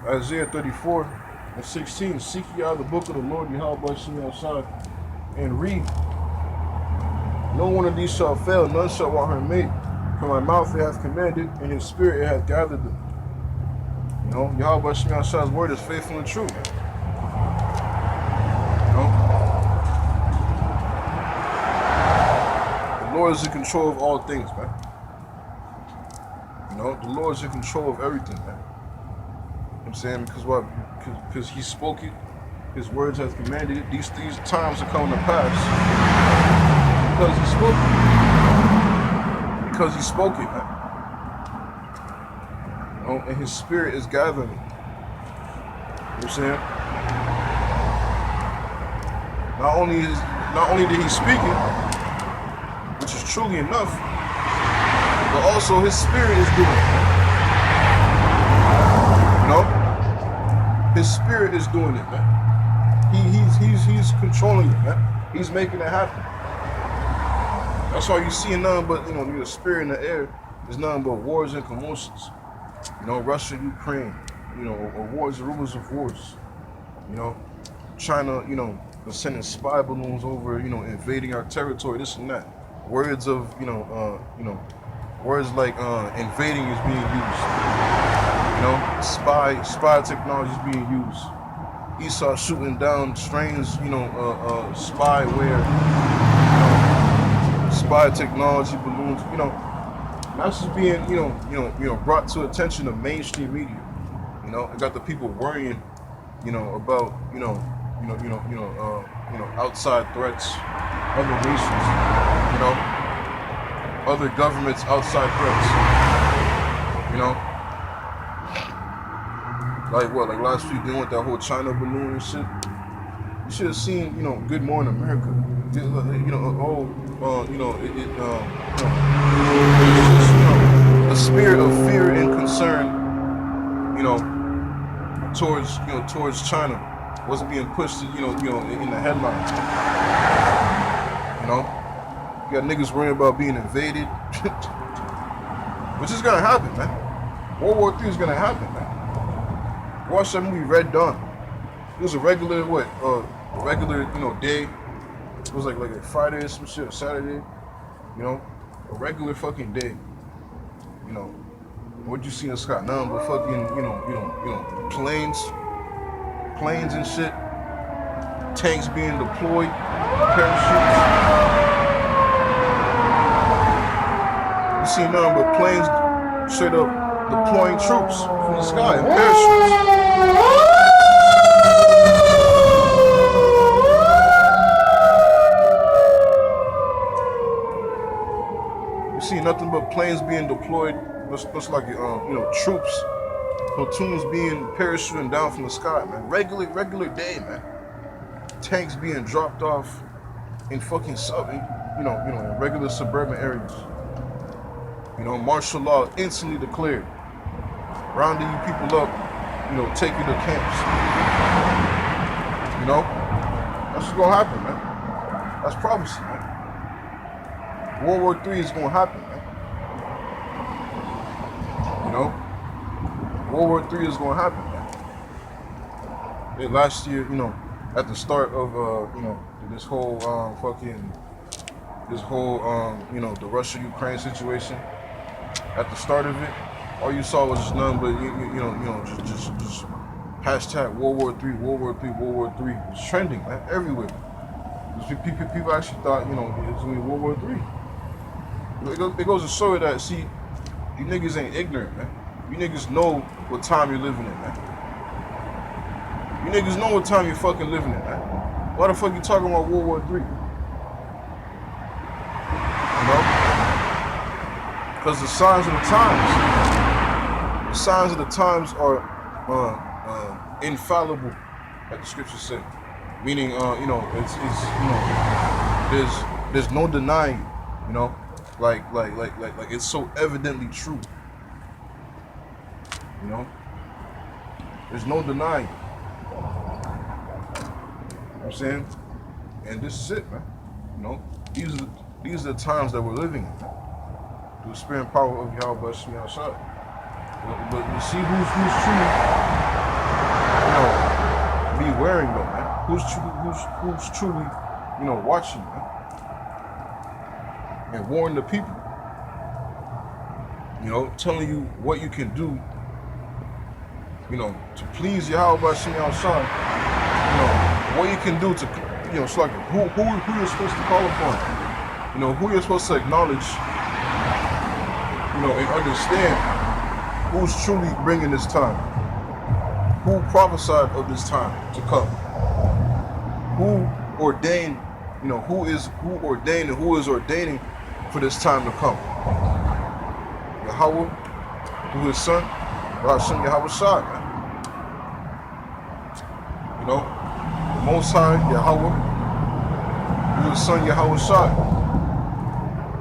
Isaiah 34:16. Seek ye out the book of the Lord, Yahweh Shem outside, and read. No one of these shall fail, none shall want her mate. For my mouth it hath commanded, and his spirit it hath gathered them. You know, Yahweh Shem outside's word is faithful and true. You know, the Lord is in control of all things, man. You know, the Lord is in control of everything, man. You know what I'm saying? Because what? Because he spoke it, his words have commanded it. These times are coming to pass. Because he spoke it. Because he spoke it, man. You know, and his spirit is gathering it. You know what I'm saying? Not only did he speak it, which is truly enough, but also his spirit is doing it. You know? His spirit is doing it, man. He's controlling it, man. He's making it happen. That's why you see nothing but, the spirit in the air is nothing but wars and commotions. You know, Russia, Ukraine, wars and rumors of wars. You know, China, sending spy balloons over, invading our territory, this and that. Words of, words like invading is being used. You know, spy technology is being used. Esau shooting down strange, spyware, spy technology balloons. That's just being, brought to attention of mainstream media. You know, it got the people worrying, about, outside threats, other nations, other governments' outside threats. Like what? Like last week dealing with that whole China balloon and shit. You should have seen, Good Morning America. A spirit of fear and concern, towards China wasn't being pushed, in the headlines. You got niggas worrying about being invaded, which is gonna happen, man. World War III is gonna happen, man. Watch that movie Red Dawn. It was a regular day. It was like a Friday or some shit, or Saturday. A regular fucking day. What you see in the sky? Nothing but fucking, planes and shit. Tanks being deployed, parachutes. You see nothing but planes straight up deploying troops from the sky in parachutes. You see nothing but planes being deployed, looks like troops, platoons being parachuting down from the sky, man. Regular day, man. Tanks being dropped off in fucking in regular suburban areas. Martial law instantly declared. Rounding you people up, take you to camps. That's what's gonna happen, man. That's prophecy, man. World War III is gonna happen, man. World War III is gonna happen, man. Last year, at the start of this whole the Russia-Ukraine situation. At the start of it, all you saw was just nothing but just hashtag World War III, World War III, World War III. It's trending, man, everywhere. People actually thought it was gonna be World War III. It goes to show you that, see, you niggas ain't ignorant, man. You niggas know what time you're living in, man. You niggas know what time you're fucking living in, man. Why the fuck you talking about World War III? Because the signs of the times are infallible, like the scriptures say. Meaning, there's no denying, like it's so evidently true. There's no denying. You know what I'm saying? And this is it, man. These are the times that we're living in. Through the spirit and power of Yahweh Shemi outside. But you see who's truly, be wearing them, man. Who's truly, watching, man, and warning the people. Telling you what you can do, to please Yahweh by seeing outside. What you can do to, it's like who you're supposed to call upon. Who you're supposed to acknowledge, and understand who's truly bringing this time. Who prophesied of this time to come. Who ordained, who ordained and who is ordaining for this time to come. Yahweh, through his son, Hashem Yahweh Shai, man. The Most High, Yahweh, through his son, Yahweh Shai,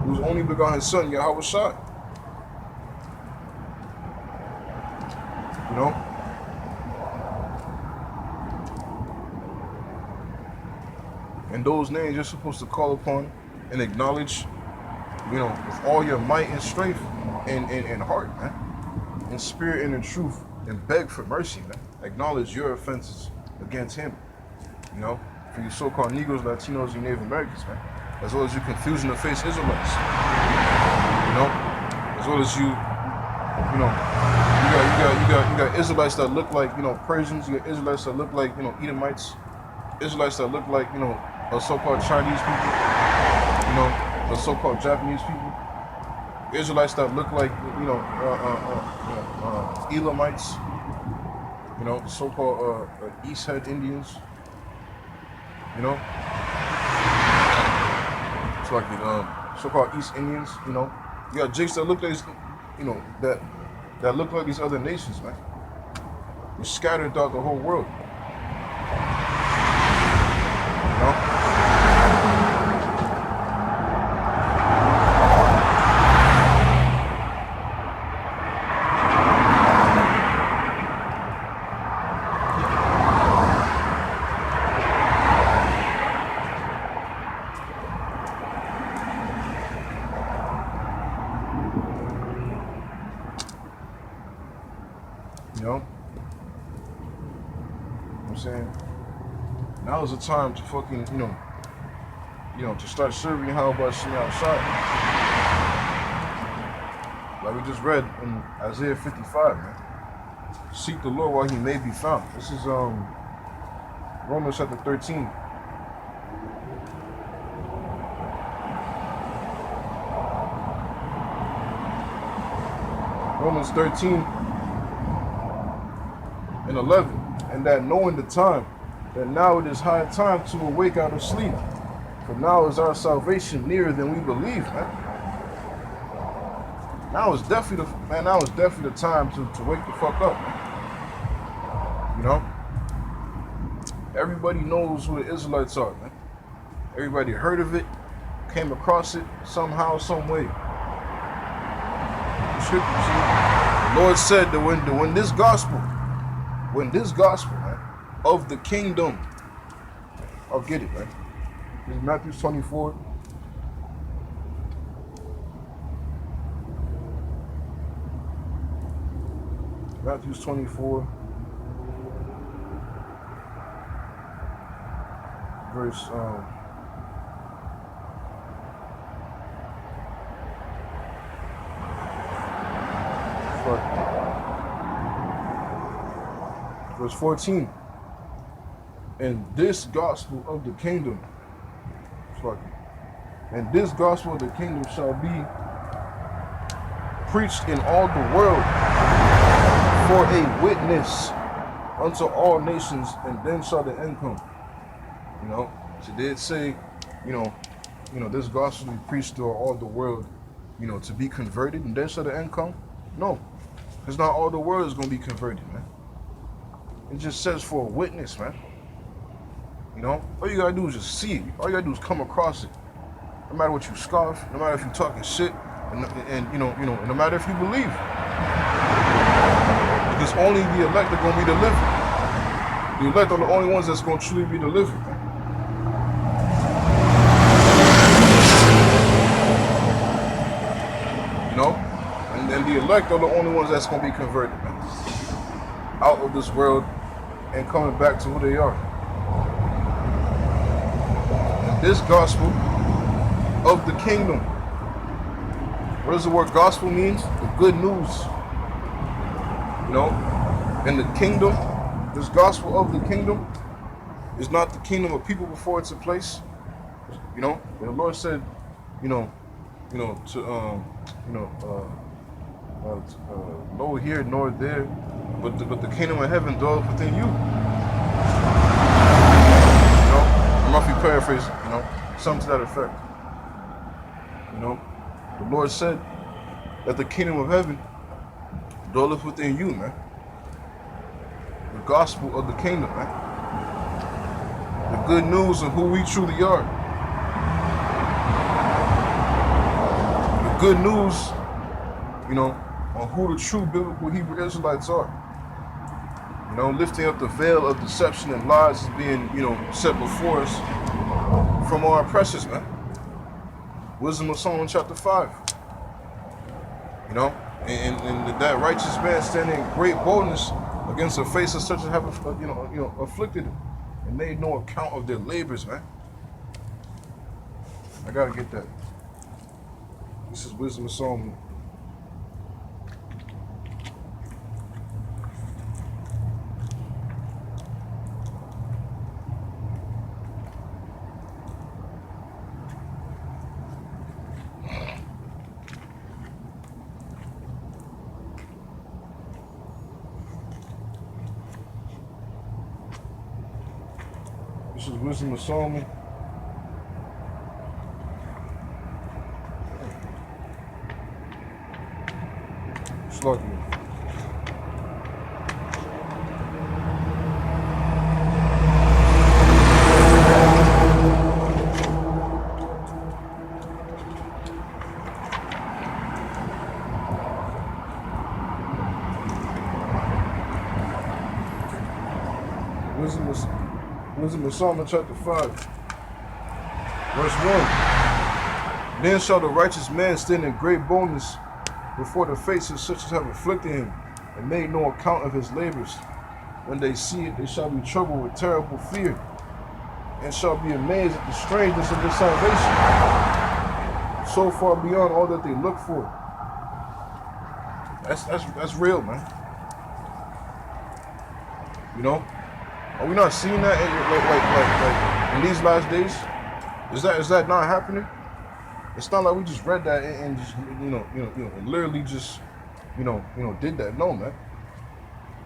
whose only begotten son, Yahweh Shai. And those names you're supposed to call upon and acknowledge, with all your might and strength and heart, man, in spirit and in truth, and beg for mercy, man. Acknowledge your offenses against him, for you so-called Negroes, Latinos, and Native Americans, man, as well as you confusion to face Israelites, as well as you got Israelites that look like, Persians, you got Israelites that look like, Edomites, Israelites that look like, so-called Chinese people, the so-called Japanese people, Israelites that look like, Elamites, the so-called East Head Indians, it's like the so-called East Indians, you got Jakes that look like, that look like these other nations, man. They're scattered throughout the whole world. Now is the time to fucking, to start serving how about seeing outside. Like we just read in Isaiah 55, man. Seek the Lord while he may be found. This is Romans chapter 13. Romans 13 and 11. And that knowing the time, that now it is high time to awake out of sleep. For now is our salvation nearer than we believe, man. Now is definitely the time to wake the fuck up, man. Everybody knows who the Israelites are, man. Everybody heard of it, came across it somehow, some way. The Lord said that when this gospel, man, of the kingdom, I'll get it, man. This is Matthew 24. Matthew 24, verse verse 14. And this gospel of the kingdom, and this gospel of the kingdom shall be preached in all the world for a witness unto all nations, and then shall the end come. So they did say, this gospel be preached to all the world, to be converted, and then shall the end come. No, because not all the world is going to be converted, man. It just says for a witness, man. All you gotta do is just see it. All you gotta do is come across it. No matter what you scoff, no matter if you're talking shit, and no matter if you believe. Because only the elect are gonna be delivered. The elect are the only ones that's gonna truly be delivered. And the elect are the only ones that's going to be converted, man. Out of this world and coming back to who they are. And this gospel of the kingdom. What does the word gospel mean? The good news. You know, and the kingdom, this gospel of the kingdom is not the kingdom of people before it's in place. You know, and the Lord said, no here nor there, but the kingdom of heaven dwelleth within you. You know, I'm roughly paraphrasing, something to that effect. You know, the Lord said that the kingdom of heaven dwelleth within you, man. The gospel of the kingdom, man. The good news of who we truly are. The good news, on who the true biblical Hebrew Israelites are. You know, lifting up the veil of deception and lies is being, set before us from our oppressors, man. Wisdom of Solomon chapter 5. You know, and that righteous man standing in great boldness against the face of such as have, afflicted him and made no account of their labors, man. I gotta get that. This is Wisdom of Solomon. This is Wisdom of Solomon. Slug me. Wisdom of Solomon chapter 5, verse 1. Then shall the righteous man stand in great boldness before the face of such as have afflicted him, and made no account of his labors. When they see it, they shall be troubled with terrible fear, and shall be amazed at the strangeness of their salvation, so far beyond all that they look for. That's real, man. You know? Are we not seeing that like in these last days? Is that not happening? It's not like we just read that and just and literally just did that. No, man.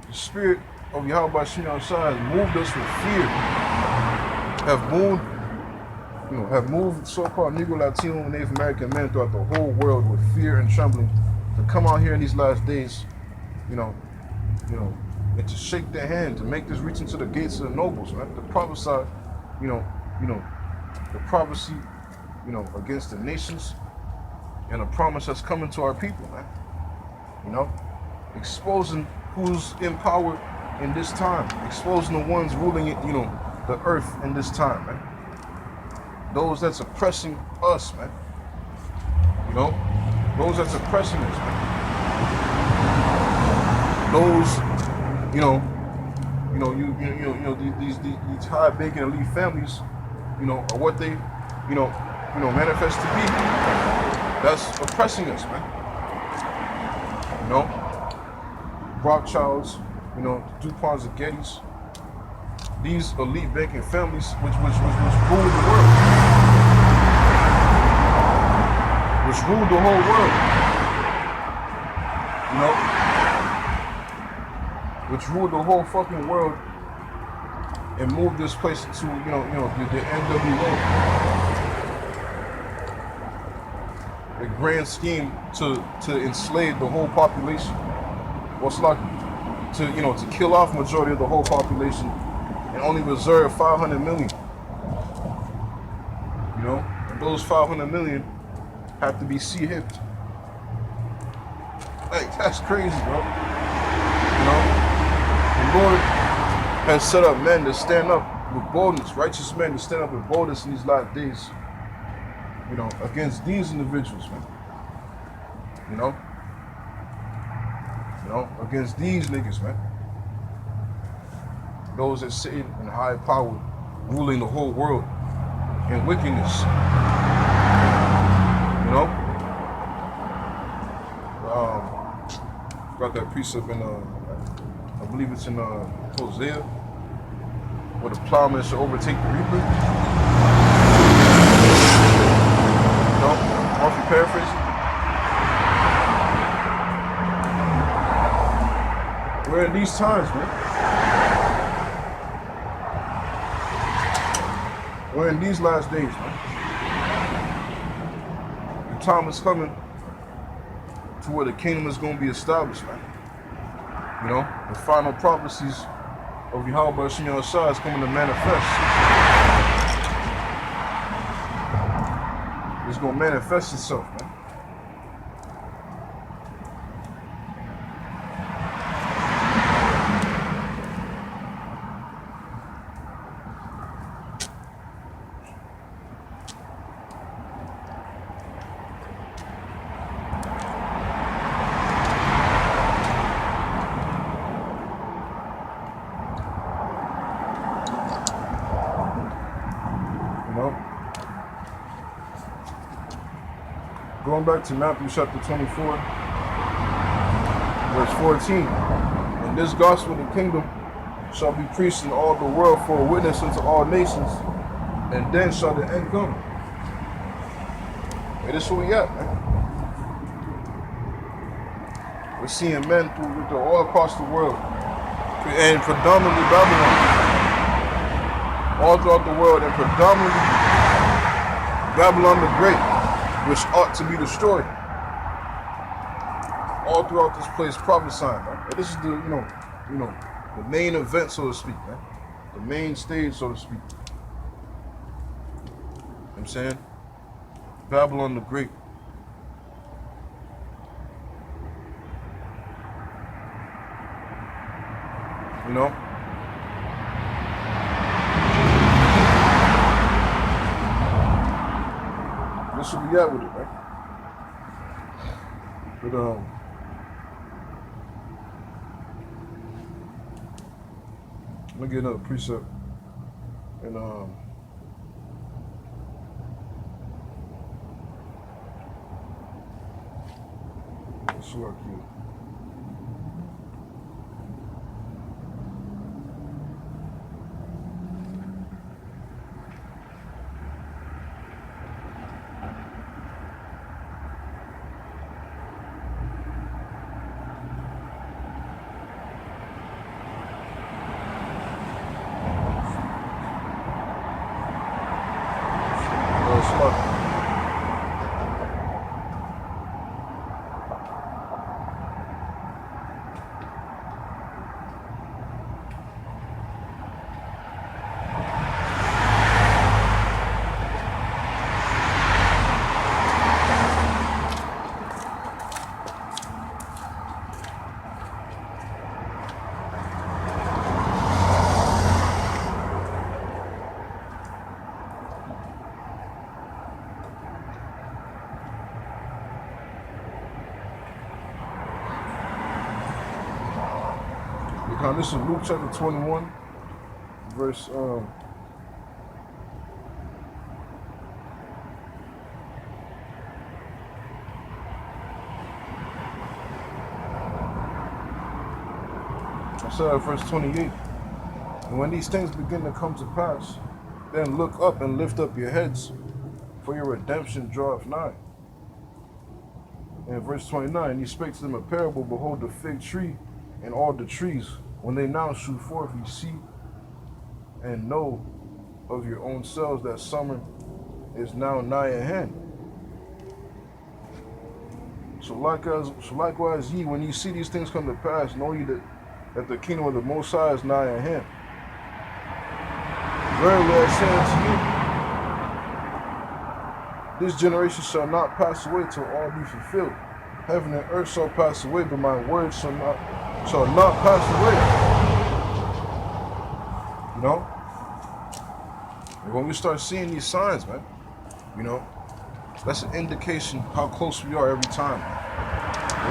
The spirit of Yahweh Shina has moved us with fear. Have moved so-called Negro, Latino, and Native American men throughout the whole world with fear and trembling to come out here in these last days, and to shake their hand, to make this reach into the gates of the nobles, man. To prophesy, the prophecy, against the nations, and a promise that's coming to our people, man. Exposing who's in power in this time, exposing the ones ruling it, the earth in this time, man. Those that's oppressing us, man. Those that's oppressing us, man. Those, these high bacon elite families, are what they, manifest to be. That's oppressing us, man. Rothschilds, DuPonts and Gettys. These elite banking families, which ruled the world, which ruled the whole world, which ruled the whole fucking world, and moved this place to, the NWA, the grand scheme to enslave the whole population. What's like to kill off majority of the whole population and only reserve 500 million. And those 500 million have to be sea-hipped. Like, that's crazy, bro. The Lord has set up men to stand up with boldness, righteous men to stand up with boldness in these last days, against these individuals, man. against these niggas, man. Those that sit in high power, ruling the whole world in wickedness. Got that precept in, I believe it's in Hosea, where the plowman should overtake the reaper. Off you paraphrasing. We're in these times, man. We're in these last days, man. The time is coming to where the kingdom is going to be established, man. The final prophecies of Yahweh Bashim Yahshua is coming to manifest. It's going to manifest itself, man. Going back to Matthew chapter 24, verse 14. And this gospel of the kingdom shall be preached in all the world for a witness unto all nations, and then shall the end come. Hey, this is where we at, man. We're seeing men all across the world, and predominantly Babylon, all throughout the world, and predominantly Babylon the Great, which ought to be destroyed. All throughout this place prophesying, man. And this is the, the main event, so to speak, man. The main stage, so to speak. You know what I'm saying? Babylon the Great. This will be at with it, man. But let me get another precept, and let's work here. Now this is Luke chapter 21, verse verse 28. And when these things begin to come to pass, then look up and lift up your heads, for your redemption draweth nigh. And verse 29, he spake to them a parable, behold the fig tree and all the trees, when they now shoot forth, you see and know of your own selves that summer is now nigh at hand. So likewise ye, when ye see these things come to pass, know ye that the kingdom of the Most High is nigh at hand. Verily I say unto you, this generation shall not pass away till all be fulfilled. Heaven and earth shall pass away, but my words shall not pass away. And when we start seeing these signs, man, that's an indication how close we are every time.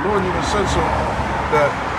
The Lord even said so. that